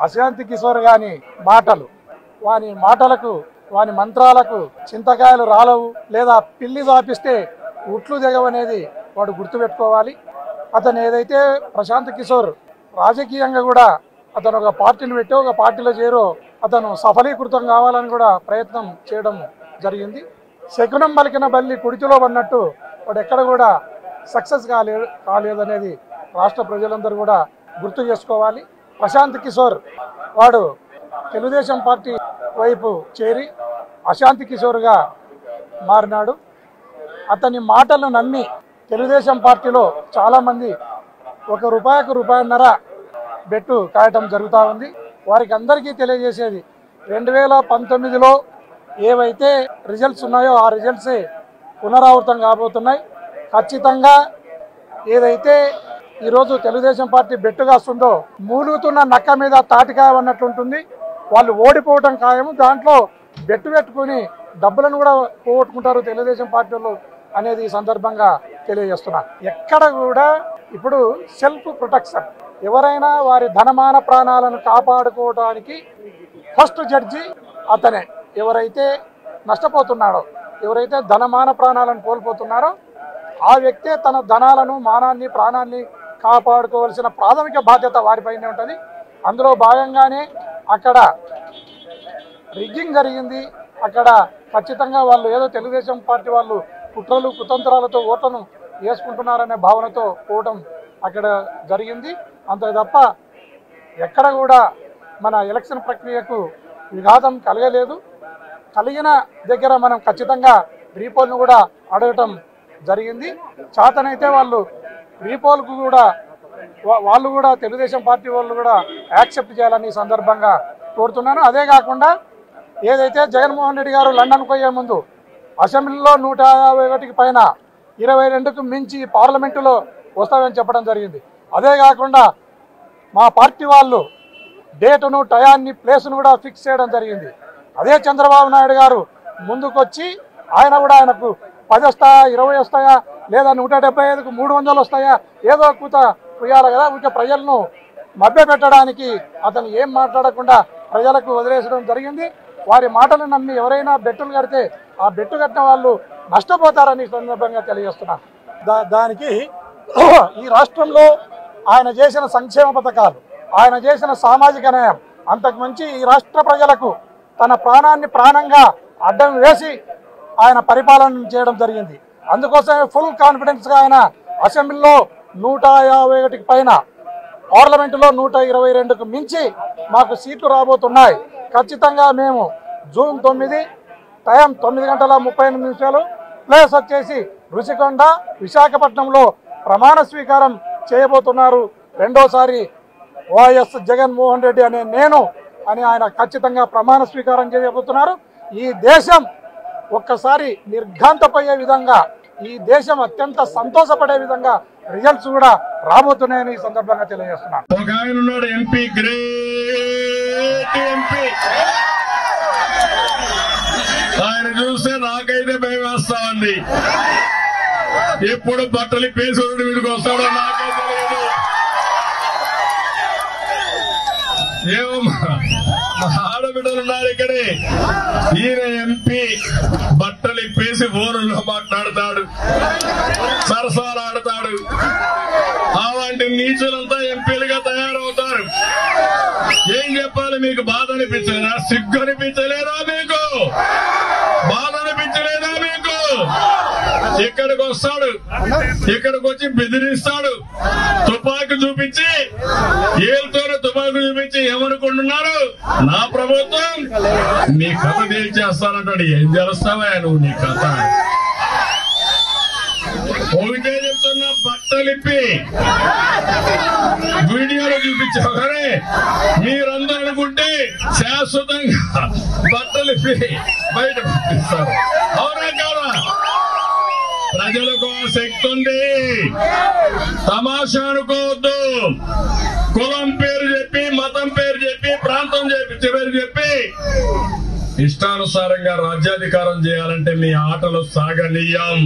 అశాంతి కిషోర్ గాని మాటలు, వాని మాటలకు వాని మంత్రాలకు చింతకాయలు రాలవు, లేదా పిల్లి దాపిస్తే ఉట్లు దిగవనేది వాడు గుర్తుపెట్టుకోవాలి. అతను ఏదైతే ప్రశాంత్ కిషోర్ రాజకీయంగా కూడా అతను ఒక పార్టీని పెట్టి ఒక పార్టీలో చేరో అతను సఫలీకృతం కావాలని కూడా ప్రయత్నం చేయడం జరిగింది. శకునం పలికిన బల్లి కుడితిలో పడినట్టు వాడు ఎక్కడ కూడా సక్సెస్ కాలేదనేది రాష్ట్ర ప్రజలందరూ కూడా గుర్తు చేసుకోవాలి. ప్రశాంత్ కిషోర్ వాడు తెలుగుదేశం పార్టీ వైపు చేరి అశాంతి కిషోర్గా మారినాడు. అతని మాటలను నమ్మి తెలుగుదేశం పార్టీలో చాలామంది ₹1 రూపాయన్నర బెట్టు కాయటం జరుగుతూ ఉంది. వారికి అందరికీ తెలియజేసేది 2019లో ఏవైతే రిజల్ట్స్ ఉన్నాయో ఆ రిజల్ట్సే పునరావృతం కాబోతున్నాయి. ఖచ్చితంగా ఏదైతే ఈరోజు తెలుగుదేశం పార్టీ బెట్టు కాస్తుందో మూలుగుతున్న నక్క మీద తాటికాయ అన్నట్లుంటుంది. వాళ్ళు ఓడిపోవటం ఖాయము. దాంట్లో బెట్టు పెట్టుకుని డబ్బులను కూడా పోగొట్టుకుంటారు తెలుగుదేశం పార్టీలు అనేది ఈ సందర్భంగా తెలియజేస్తున్నారు. ఎక్కడ కూడా ఇప్పుడు సెల్ఫ్ ప్రొటెక్షన్, ఎవరైనా వారి ధనమాన ప్రాణాలను కాపాడుకోవడానికి ఫస్ట్ జడ్జి అతనే. ఎవరైతే నష్టపోతున్నాడో, ఎవరైతే ధనమాన ప్రాణాలను కోల్పోతున్నారో ఆ వ్యక్తే తన ధనాలను, మానాన్ని, ప్రాణాన్ని కాపాడుకోవాల్సిన ప్రాథమిక బాధ్యత వారిపైనే ఉంటుంది. అందులో భాగంగానే అక్కడ రిగ్గింగ్ జరిగింది. అక్కడ ఖచ్చితంగా వాళ్ళు ఏదో తెలుగుదేశం పార్టీ వాళ్ళు కుట్రలు కుతంత్రాలతో ఓట్లను వేసుకుంటున్నారనే భావనతో పోవటం అక్కడ జరిగింది. అంతే తప్ప ఎక్కడ కూడా మన ఎలక్షన్ ప్రక్రియకు విఘాతం కలగలేదు. కలిగిన దగ్గర మనం ఖచ్చితంగా రీపోల్ను కూడా అడగటం జరిగింది. చేతనైతే వాళ్ళు రీపోల్కు కూడా వాళ్ళు కూడా తెలుగుదేశం పార్టీ వాళ్ళు కూడా యాక్సెప్ట్ చేయాలని ఈ సందర్భంగా కోరుతున్నాను. అదే కాకుండా ఏదైతే జగన్మోహన్ రెడ్డి గారు లండన్కు పోయే ముందు అసెంబ్లీలో 151కి పైన 22కు మించి పార్లమెంటులో వస్తామని చెప్పడం జరిగింది. అదే కాకుండా మా పార్టీ వాళ్ళు డేటును, టయాన్ని, ప్లేసును కూడా ఫిక్స్ చేయడం జరిగింది. అదే చంద్రబాబు నాయుడు గారు ముందుకొచ్చి ఆయన కూడా ఆయనకు 10 వస్తాయా, 20 వస్తాయా, లేదా 175కు 300 వస్తాయా, ఏదో కూత కుయ్యాలి కదా. ఊరికే ప్రజలను మభ్యపెట్టడానికి అతను ఏం మాట్లాడకుండా ప్రజలకు వదిలేసడం జరిగింది. వారి మాటలు నమ్మి ఎవరైనా బెట్టులు కడితే ఆ బెట్టు కట్టిన వాళ్ళు నష్టపోతారని సందర్భంగా తెలియజేస్తున్నారు. దానికి ఈ రాష్ట్రంలో ఆయన చేసిన సంక్షేమ పథకాలు, ఆయన చేసిన సామాజిక న్యాయం అంతకు మించి ఈ రాష్ట్ర ప్రజలకు తన ప్రాణాన్ని ప్రాణంగా అడ్డం వేసి ఆయన పరిపాలన చేయడం జరిగింది. అందుకోసమే ఫుల్ కాన్ఫిడెన్స్గా ఆయన అసెంబ్లీలో 151కి పైన, పార్లమెంటులో 122కు మించి మాకు సీట్లు రాబోతున్నాయి. ఖచ్చితంగా మేము జూన్ 9 టైం 9:38 ప్లేస్ వచ్చేసి రుషికొండ, విశాఖపట్నంలో ప్రమాణ స్వీకారం చేయబోతున్నారు. రెండోసారి వైఎస్ జగన్మోహన్ రెడ్డి అనే నేను అని ఆయన ఖచ్చితంగా ప్రమాణ స్వీకారం చేయబోతున్నారు. ఈ దేశం ఒక్కసారి నిర్ఘాంతపోయే విధంగా, ఈ దేశం అత్యంత సంతోషపడే విధంగా రిజల్ట్స్ కూడా రాబోతున్నాయని ఈ సందర్భంగా తెలియజేస్తున్నాను. ఒక ఆయన ఉన్నాడు ఎంపీ, గ్రేట్ ఎంపీ. ఆయన చూస్తే నాకైతే భయం వేస్తా ఉంది. ఎప్పుడు బట్టలు పేసుడు వీడికి వస్తాడో నాకైతే తెలియదు. ఏమో ఆడబిడ్డలు ఉన్నారు ఇక్కడే. ఈయన ఎంపీ బట్టలు ఇప్పేసి ఫోన్లో మాట్లాడతాడు, సరసాలాడతాడు. అలాంటి నీచులంతా ఎంపీలుగా తయారవుతారు. ఏం చెప్పాలి? మీకు బాధ అనిపించలేదా? సిగ్గు అనిపించలేదా? మీకు బాధ అనిపించలేదా? మీకు ఇక్కడికి వస్తాడు, ఇక్కడికి వచ్చి బెదిరిస్తాడు, తుపాకీ చూపించి, ఏళ్ళతోనే తుపాకీ చూపించి ఏమనుకుంటున్నారు? నా ప్రభుత్వం నీ కథ తేల్చేస్తానంటాడు. ఏం చేస్తావా నువ్వు? నీ కథ ఒకటే చెప్తున్నా, బట్టలిప్పి వీడియోలో చూపించావు కానీ మీరందరూ అనుకుంటే శాశ్వతంగా బట్టలిప్పి బయట పంపిస్తారు. అవునా కాదా? ప్రజలకు ఆ శక్తి ఉంది. తమాషా అనుకోవద్దు. కులం పేరు చెప్పి, మతం పేరు చెప్పి, ప్రాంతం పేరు చెప్పి ఇష్టానుసారంగా రాజ్యాధికారం చేయాలంటే మీ ఆటలు సాగనీయం.